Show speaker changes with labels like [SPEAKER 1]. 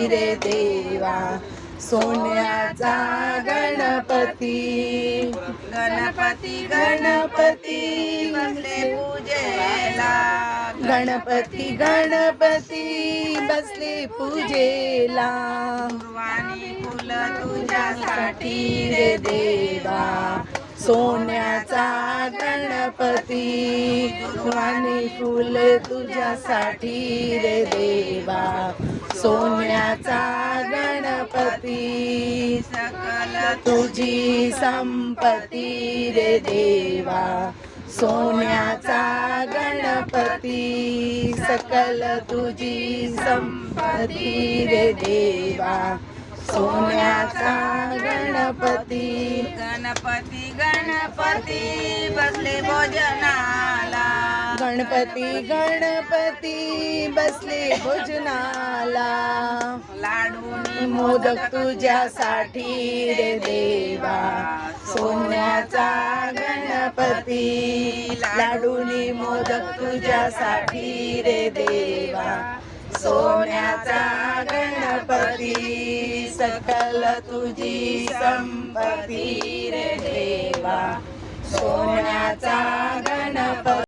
[SPEAKER 1] रे देवा, सोन्याचा गणपती.
[SPEAKER 2] गणपती
[SPEAKER 1] गणपती
[SPEAKER 2] बसले पूजेला,
[SPEAKER 1] गणपती गणपती बसले पूजेला.
[SPEAKER 2] दुर्वाणी फुल तुझ्यासाठी
[SPEAKER 1] रे देवा, सोन्याचा गणपती. दुर्वाणी फुल तुझ्यासाठी रे देवा, सोन्याचा गणपती.
[SPEAKER 2] सकल
[SPEAKER 1] तुझी संपत्ती रे देवा, सोन्याचा गणपती. सकल तुझी संपत्ती रे देवा, सोन्याचा गणपती.
[SPEAKER 2] गणपती गणपती बसले भोजनाला,
[SPEAKER 1] गणपती गणपती बसले भोजनाला.
[SPEAKER 2] लाडूनी
[SPEAKER 1] मोदक तुझ्यासाठी रे देवा, सोन्याचा गणपती. लाडूनी मोदक तुझ्यासाठी रे देवा, सोन्याचा गणपती. सकल तुझी संपत्ती रे देवा, सोन्याचा गणपती.